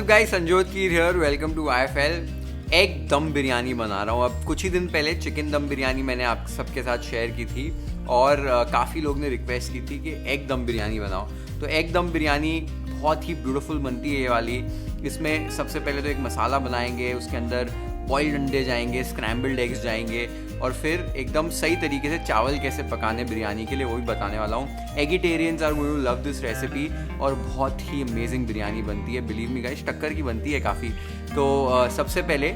WhatsApp guys, Sanjyot Keer here, welcome to IFL। Egg dum biryani बना रहा हूँ। अब कुछ ही दिन पहले चिकन दम बिरयानी मैंने आप सबके साथ शेयर की थी और काफ़ी लोग ने रिक्वेस्ट की थी कि एग दम बिरयानी बनाओ। तो एग दम बिरयानी बहुत ही ब्यूटीफुल बनती है ये वाली। इसमें सबसे पहले तो एक मसाला बनाएंगे, उसके अंदर बॉइल्ड अंडे जाएंगे, स्क्रैम्बल्ड एग्स जाएंगे और फिर एकदम सही तरीके से चावल कैसे पकाने बिरयानी के लिए वो भी बताने वाला हूँ। Eggetarians are going to love this recipe और बहुत ही अमेजिंग बिरयानी बनती है, बिलीव मी गाइस, टक्कर की बनती है काफ़ी। तो सबसे पहले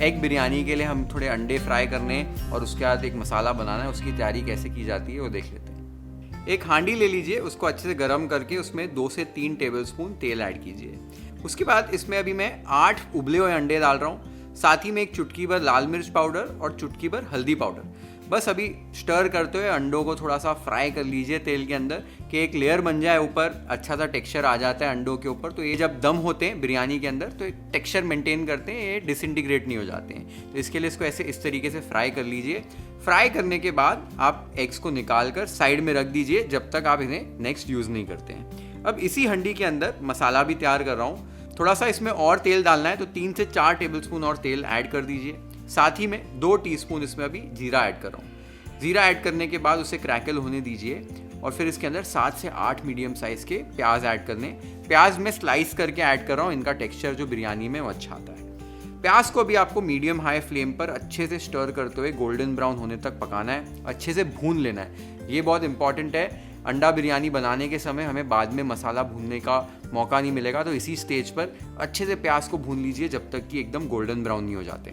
एग बिरयानी के लिए हम थोड़े अंडे फ्राई करने और उसके बाद एक मसाला बनाना है। उसकी तैयारी कैसे की जाती है वो देख लेते हैं। एक हांडी ले लीजिए, उसको अच्छे से गर्म करके उसमें 2 से 3 टेबलस्पून तेल ऐड कीजिए। उसके बाद इसमें अभी मैं 8 उबले हुए अंडे डाल रहा हूँ, साथ ही में एक चुटकी भर लाल मिर्च पाउडर और चुटकी भर हल्दी पाउडर। बस अभी स्टर करते हुए अंडों को थोड़ा सा फ्राई कर लीजिए तेल के अंदर कि एक लेयर बन जाए, ऊपर अच्छा सा टेक्सचर आ जाता है अंडों के ऊपर। तो ये जब दम होते हैं बिरयानी के अंदर तो एक टेक्सचर मेंटेन करते हैं, ये डिसइंटीग्रेट नहीं हो जाते हैं। तो इसके लिए इसको ऐसे इस तरीके से फ्राई कर लीजिए। फ्राई करने के बाद आप एग्स को निकाल कर साइड में रख दीजिए जब तक आप इन्हें नेक्स्ट यूज़ नहीं करते हैं। अब इसी हंडी के अंदर मसाला भी तैयार कर रहा हूँ। थोड़ा सा इसमें और तेल डालना है तो 3 से 4 टेबलस्पून और तेल ऐड कर दीजिए। साथ ही में 2 टीस्पून इसमें अभी जीरा ऐड कर रहा हूँ। जीरा ऐड करने के बाद उसे क्रैकल होने दीजिए और फिर इसके अंदर 7 से 8 मीडियम साइज़ के प्याज ऐड करने। प्याज में स्लाइस करके ऐड कर रहा हूँ, इनका टेक्सचर जो बिरयानी में वो अच्छा आता है। प्याज को भी आपको मीडियम हाई फ्लेम पर अच्छे से स्टर करते हुए गोल्डन ब्राउन होने तक पकाना है, अच्छे से भून लेना है। ये बहुत इंपॉर्टेंट है। अंडा बिरयानी बनाने के समय हमें बाद में मसाला भूनने का मौका नहीं मिलेगा, तो इसी स्टेज पर अच्छे से प्याज को भून लीजिए जब तक कि एकदम गोल्डन ब्राउन नहीं हो जाते।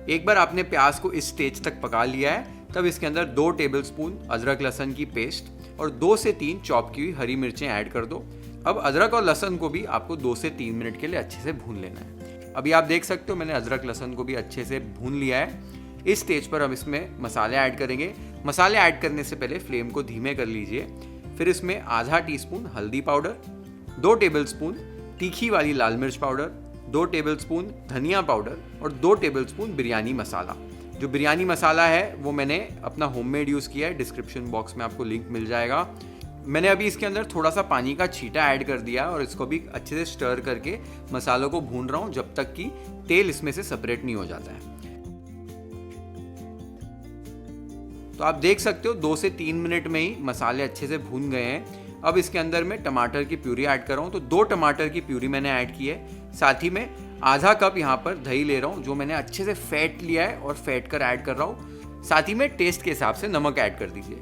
एक बार आपने प्याज को इस स्टेज तक पका लिया है, तब इसके अंदर 2 टेबलस्पून अदरक लहसुन की पेस्ट और 2 से 3 चॉप की हुई हरी मिर्चें ऐड कर दो। अब अदरक और लहसुन को भी आपको 2 से 3 मिनट के लिए अच्छे से भून लेना है। अभी आप देख सकते हो मैंने अदरक लहसुन को भी अच्छे से भून लिया है। इस स्टेज पर हम इसमें मसाले ऐड करेंगे। मसाले ऐड करने से पहले फ्लेम को धीमे कर लीजिए। फिर इसमें आधा टीस्पून हल्दी पाउडर, 2 टेबलस्पून तीखी वाली लाल मिर्च पाउडर, 2 टेबलस्पून धनिया पाउडर और 2 टेबलस्पून बिरयानी मसाला। जो बिरयानी मसाला है वो मैंने अपना होममेड यूज़ किया है, डिस्क्रिप्शन बॉक्स में आपको लिंक मिल जाएगा। मैंने अभी इसके अंदर थोड़ा सा पानी का छींटा ऐड कर दिया और इसको भी अच्छे से स्टर करके मसालों को भून रहा हूँ जब तक कि तेल इसमें से सेपरेट नहीं हो जाता है। तो आप देख सकते हो 2 से 3 मिनट में ही मसाले अच्छे से भून गए हैं। अब इसके अंदर मैं टमाटर की प्यूरी ऐड कर रहा हूँ। तो 2 टमाटर की प्यूरी मैंने ऐड की है। साथ ही में आधा कप यहाँ पर दही ले रहा हूँ जो मैंने अच्छे से फेंट लिया है और फेंट कर ऐड कर रहा हूँ। साथ ही में टेस्ट के हिसाब से नमक ऐड कर दीजिए।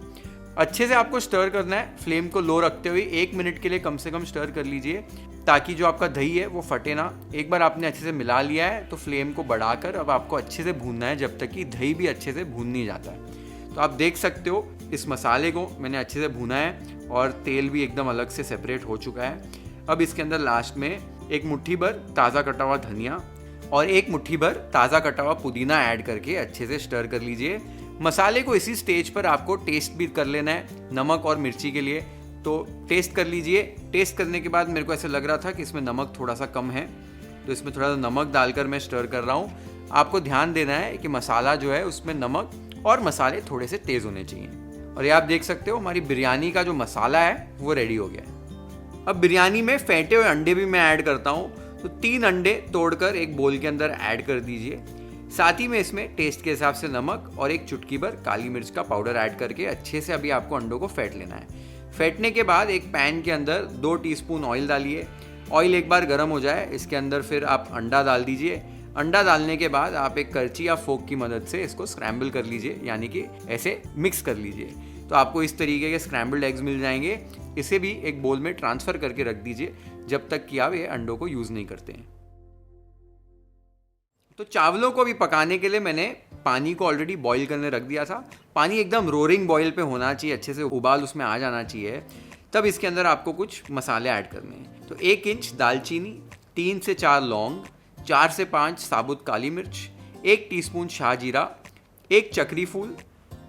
अच्छे से आपको स्टर करना है, फ्लेम को लो रखते हुए 1 मिनट के लिए कम से कम स्टर कर लीजिए ताकि जो आपका दही है वो फटे ना। एक बार आपने अच्छे से मिला लिया है तो फ्लेम को बढ़ाकर अब आपको अच्छे से भूनना है जब तक कि दही भी अच्छे से भून नहीं जाता है। तो आप देख सकते हो इस मसाले को मैंने अच्छे से भूना है और तेल भी एकदम अलग से सेपरेट हो चुका है। अब इसके अंदर लास्ट में 1 मुट्ठी भर ताज़ा कटा हुआ धनिया और 1 मुट्ठी भर ताज़ा कटा हुआ पुदीना ऐड करके अच्छे से स्टर कर लीजिए। मसाले को इसी स्टेज पर आपको टेस्ट भी कर लेना है नमक और मिर्ची के लिए, तो टेस्ट कर लीजिए। टेस्ट करने के बाद मेरे को ऐसा लग रहा था कि इसमें नमक थोड़ा सा कम है, तो इसमें थोड़ा सा नमक डालकर मैं स्टर कर रहा हूँ। आपको ध्यान देना है कि मसाला जो है उसमें नमक और मसाले थोड़े से तेज़ होने चाहिए। और ये आप देख सकते हो हमारी बिरयानी का जो मसाला है वो रेडी हो गया है। अब बिरयानी में फेंटे हुए अंडे भी मैं ऐड करता हूँ। तो 3 अंडे तोड़कर एक बोल के अंदर ऐड कर दीजिए। साथ ही में इसमें टेस्ट के हिसाब से नमक और 1 चुटकी भर काली मिर्च का पाउडर ऐड करके अच्छे से अभी आपको अंडों को फेंट लेना है। फेंटने के बाद एक पैन के अंदर 2 टीस्पून ऑयल डालिए। ऑयल एक बार गर्म हो जाए इसके अंदर फिर आप अंडा डाल दीजिए। अंडा डालने के बाद आप एक करची या फोक की मदद से इसको स्क्रैम्बल कर लीजिए, यानी कि ऐसे मिक्स कर लीजिए। तो आपको इस तरीके के स्क्रैम्बल्ड एग्स मिल जाएंगे। इसे भी एक बोल में ट्रांसफ़र करके रख दीजिए जब तक कि आप ये अंडों को यूज़ नहीं करते हैं। तो चावलों को भी पकाने के लिए मैंने पानी को ऑलरेडी बॉईल करने रख दिया था। पानी एकदम रोरिंग बॉईल पे होना चाहिए, अच्छे से उबाल उसमें आ जाना चाहिए। तब इसके अंदर आपको कुछ मसाले ऐड करने हैं। तो 1 इंच दालचीनी, 3 से 4 लौंग, 4 से 5 साबुत काली मिर्च, 1 टीस्पून शाहजीरा, 1 चक्री फूल,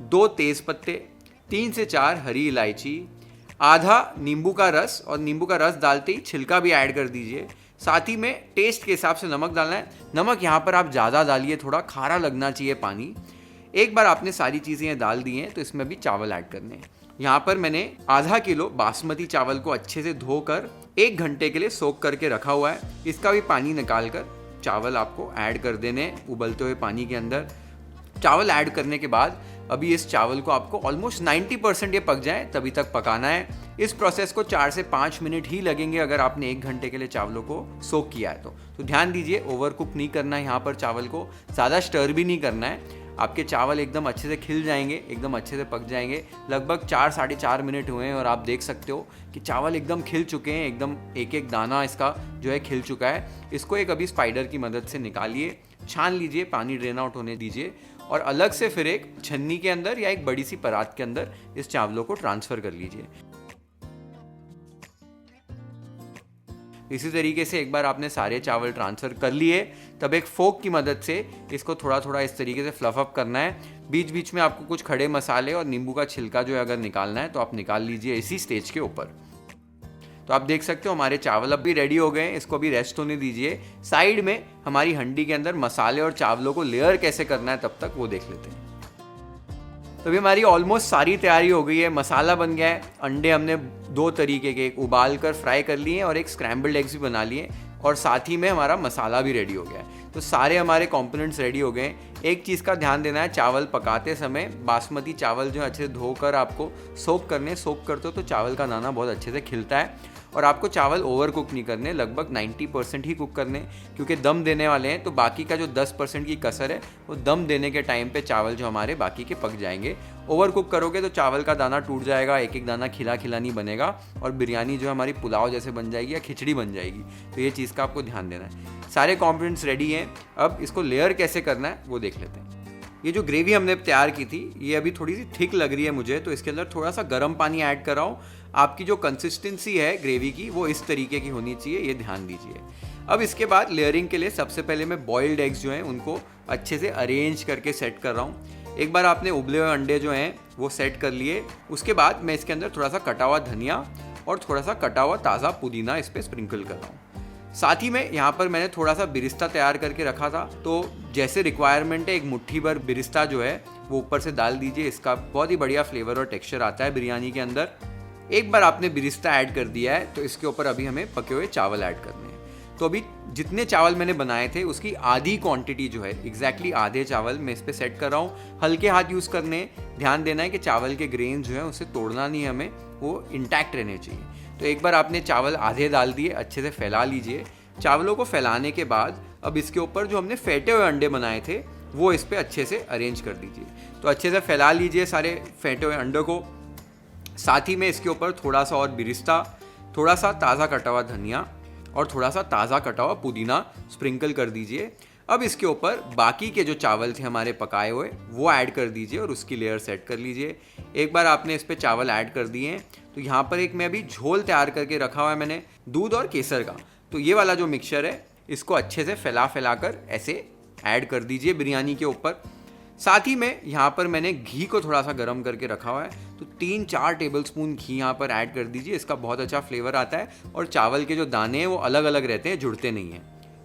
2 तेज़ पत्ते, 3 से 4 हरी इलायची, आधा नींबू का रस, और नींबू का रस डालते ही छिलका भी ऐड कर दीजिए। साथ ही में टेस्ट के हिसाब से नमक डालना है। नमक यहाँ पर आप ज़्यादा डालिए, थोड़ा खारा लगना चाहिए पानी। एक बार आपने सारी चीज़ें डाल दी हैं तो इसमें भी चावल ऐड करने हैं। यहाँ पर मैंने आधा किलो बासमती चावल को अच्छे से धोकर 1 घंटे के लिए सोक करके रखा हुआ है। इसका भी पानी निकाल कर चावल आपको ऐड कर देने उबलते हुए पानी के अंदर। चावल ऐड करने के बाद अभी इस चावल को आपको ऑलमोस्ट 90% ये पक जाए तभी तक पकाना है। इस प्रोसेस को 4 से 5 मिनट ही लगेंगे अगर आपने 1 घंटे के लिए चावलों को सोक किया है तो ध्यान दीजिए, ओवर कुक नहीं करना है यहाँ पर चावल को, ज़्यादा स्टर भी नहीं करना है। आपके चावल एकदम अच्छे से खिल जाएंगे, एकदम अच्छे से पक जाएंगे। लगभग 4-4.5 मिनट हुए हैं और आप देख सकते हो कि चावल एकदम खिल चुके हैं, एकदम एक एक दाना इसका जो है खिल चुका है। इसको एक अभी स्पाइडर की मदद से निकालिए, छान लीजिए, पानी ड्रेन आउट होने दीजिए और अलग से फिर एक छन्नी के अंदर या एक बड़ी सी परात के अंदर इस चावलों को ट्रांसफ़र कर लीजिए। इसी तरीके से एक बार आपने सारे चावल ट्रांसफ़र कर लिए तब एक फोक की मदद से इसको थोड़ा थोड़ा इस तरीके से फ्लफ अप करना है। बीच बीच में आपको कुछ खड़े मसाले और नींबू का छिलका जो है अगर निकालना है तो आप निकाल लीजिए इसी स्टेज के ऊपर। तो आप देख सकते हो हमारे चावल अब भी रेडी हो गए हैं, इसको भी रेस्ट होने दीजिए। साइड में हमारी हंडी के अंदर मसाले और चावलों को लेयर कैसे करना है तब तक वो देख लेते हैं। तो अभी हमारी ऑलमोस्ट सारी तैयारी हो गई है, मसाला बन गया है। अंडे हमने 2 तरीके के, एक उबाल कर फ्राई कर लिए और एक स्क्रैम्बल्ड एग्स भी बना लिए और साथ ही में हमारा मसाला भी रेडी हो गया है। तो सारे हमारे कंपोनेंट्स रेडी हो गए। एक चीज़ का ध्यान देना है, चावल पकाते समय बासमती चावल जो अच्छे से धोकर आपको सोक करते हो तो चावल का दाना बहुत अच्छे से खिलता है। और आपको चावल ओवर कुक नहीं करने, लगभग 90% ही कुक करने, क्योंकि दम देने वाले हैं। तो बाकी का जो 10% की कसर है वो दम देने के टाइम पे चावल जो हमारे बाकी के पक जाएंगे। ओवर कुक करोगे तो चावल का दाना टूट जाएगा, एक एक दाना खिला खिला नहीं बनेगा और बिरयानी जो हमारी पुलाव जैसे बन जाएगी या खिचड़ी बन जाएगी। तो ये चीज़ का आपको ध्यान देना है। सारे कॉम्पोनेंट्स रेडी हैं, अब इसको लेयर कैसे करना है वो देख लेते हैं। ये जो ग्रेवी हमने तैयार की थी ये अभी थोड़ी सी थिक लग रही है मुझे, तो इसके अंदर थोड़ा सा गर्म पानी ऐड कर रहा हूँ। आपकी जो कंसिस्टेंसी है ग्रेवी की वो इस तरीके की होनी चाहिए, ये ध्यान दीजिए। अब इसके बाद लेयरिंग के लिए सबसे पहले मैं बॉइल्ड एग्स जो हैं उनको अच्छे से अरेंज करके सेट कर रहा हूँ। एक बार आपने उबले हुए अंडे जो हैं वो सेट कर लिए, उसके बाद मैं इसके अंदर थोड़ा सा कटा हुआ धनिया और थोड़ा सा कटा हुआ ताज़ा पुदीना इस पर स्प्रिंकल कर रहा हूँ। साथ ही में यहाँ पर मैंने थोड़ा सा बिरिस्ता तैयार करके रखा था, तो जैसे रिक्वायरमेंट है एक मुट्ठी भर बिरिस्ता जो है वो ऊपर से डाल दीजिए। इसका बहुत ही बढ़िया फ्लेवर और टेक्सचर आता है बिरयानी के अंदर। एक बार आपने बिरिस्ता ऐड कर दिया है तो इसके ऊपर अभी हमें पके हुए चावल ऐड करने हैं। तो अभी जितने चावल मैंने बनाए थे उसकी आधी क्वांटिटी जो है, एग्जैक्टली आधे चावल मैं इस पर सेट कर रहा हूँ। हल्के हाथ यूज़ करने, ध्यान देना है कि चावल के ग्रेन जो है उसे तोड़ना नहीं, हमें वो इंटैक्ट रहने चाहिए। तो एक बार आपने चावल आधे डाल दिए, अच्छे से फैला लीजिए। चावलों को फैलाने के बाद अब इसके ऊपर जो हमने फेंटे हुए अंडे बनाए थे वो इस पर अच्छे से अरेंज कर दीजिए। तो अच्छे से फैला लीजिए सारे फेंटे हुए अंडों को। साथ ही में इसके ऊपर थोड़ा सा और बिरिस्ता, थोड़ा सा ताज़ा कटा हुआ धनिया और थोड़ा सा ताज़ा कटा हुआ पुदीना स्प्रिंकल कर दीजिए। अब इसके ऊपर बाकी के जो चावल थे हमारे पकाए हुए वो ऐड कर दीजिए और उसकी लेयर सेट कर लीजिए। एक बार आपने इस पर चावल ऐड कर दिए हैं तो यहाँ पर एक मैं अभी झोल तैयार करके रखा हुआ है मैंने दूध और केसर का। तो ये वाला जो मिक्सचर है इसको अच्छे से फैला कर ऐसे ऐड कर दीजिए बिरयानी के ऊपर। साथ ही में यहाँ पर मैंने घी को थोड़ा सा गर्म करके रखा हुआ है, तो 3-4 टेबलस्पून घी यहाँ पर ऐड कर दीजिए। इसका बहुत अच्छा फ्लेवर आता है और चावल के जो दाने हैं वो अलग अलग रहते हैं, जुड़ते नहीं हैं।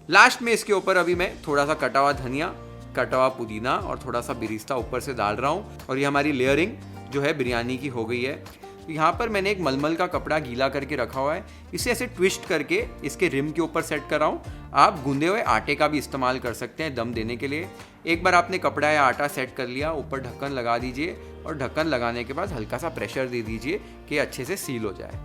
लास्ट में इसके ऊपर अभी मैं थोड़ा सा कटा हुआ धनिया, कटा हुआ पुदीना और थोड़ा सा बिरिस्ता ऊपर से डाल रहा हूँ और ये हमारी लेयरिंग जो है बिरयानी की हो गई है। यहाँ पर मैंने एक मलमल का कपड़ा गीला करके रखा हुआ है, इसे ऐसे ट्विस्ट करके इसके रिम के ऊपर सेट कर रहा हूँ। आप गूंदे हुए आटे का भी इस्तेमाल कर सकते हैं दम देने के लिए। एक बार आपने कपड़ा या आटा सेट कर लिया, ऊपर ढक्कन लगा दीजिए और ढक्कन लगाने के बाद हल्का सा प्रेशर दे दीजिए कि अच्छे से सील हो जाए।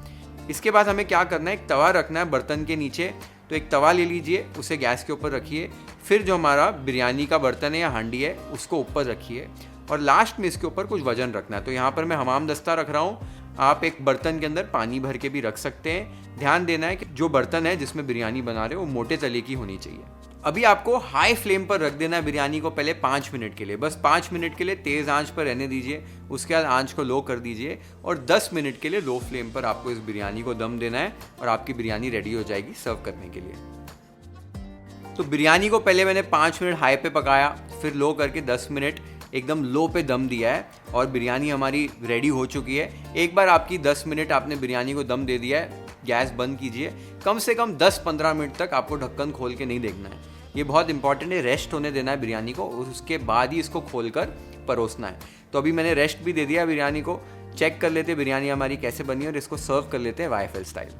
इसके बाद हमें क्या करना है, एक तवा रखना है बर्तन के नीचे। तो एक तवा ले लीजिए, उसे गैस के ऊपर रखिए, फिर जो हमारा बिरयानी का बर्तन है या हांडी है उसको ऊपर रखिए और लास्ट में इसके ऊपर कुछ वजन रखना है। तो यहाँ पर मैं हमाम दस्ता रख रहा हूँ, आप एक बर्तन के अंदर पानी भर के भी रख सकते हैं। ध्यान देना है कि जो बर्तन है जिसमें बिरयानी बना रहे हो वो मोटे तले की होनी चाहिए। अभी आपको हाई फ्लेम पर रख देना है बिरयानी को पहले 5 मिनट के लिए, बस 5 मिनट के लिए तेज़ आंच पर रहने दीजिए। उसके बाद आंच को लो कर दीजिए और 10 मिनट के लिए लो फ्लेम पर आपको इस बिरयानी को दम देना है और आपकी बिरयानी रेडी हो जाएगी सर्व करने के लिए। तो बिरयानी को पहले मैंने 5 मिनट हाई पे पकाया, फिर लो करके 10 मिनट एकदम लो पे दम दिया है और बिरयानी हमारी रेडी हो चुकी है। एक बार आपकी 10 मिनट आपने बिरयानी को दम दे दिया है, गैस बंद कीजिए। कम से कम 10-15 मिनट तक आपको ढक्कन खोल के नहीं देखना है, ये बहुत इंपॉर्टेंट है। रेस्ट होने देना है बिरयानी को और उसके बाद ही इसको खोलकर परोसना है। तो अभी मैंने रेस्ट भी दे दिया बिरयानी को। चेक कर लेते बिरयानी हमारी कैसे बनी और इसको सर्व कर लेते हैं YFL style.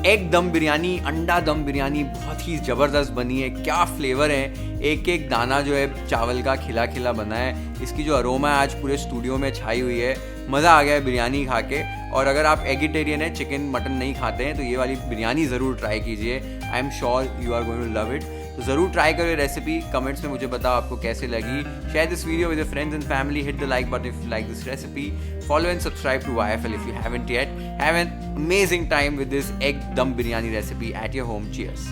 Egg dum biryani, अंडा दम बिरयानी बहुत ही ज़बरदस्त बनी है। क्या फ्लेवर है, एक एक दाना जो है चावल का खिला खिला बना है। इसकी जो अरोमा है आज पूरे स्टूडियो में छाई हुई है। मज़ा आ गया है बिरयानी खा के। और अगर आप एगिटेरियन है, चिकन मटन नहीं खाते हैं, तो ये वाली बिरयानी ज़रूर ट्राई कीजिए। I am sure you are going to love it. तो ज़रूर ट्राई करो रेसिपी। कमेंट्स में मुझे बताओ आपको कैसे लगी। Share this video with your friends and family. Hit the like button if you like this recipe. Follow and subscribe to YFL if you haven't yet. Have an amazing time with this egg dum biryani recipe at your home. Cheers.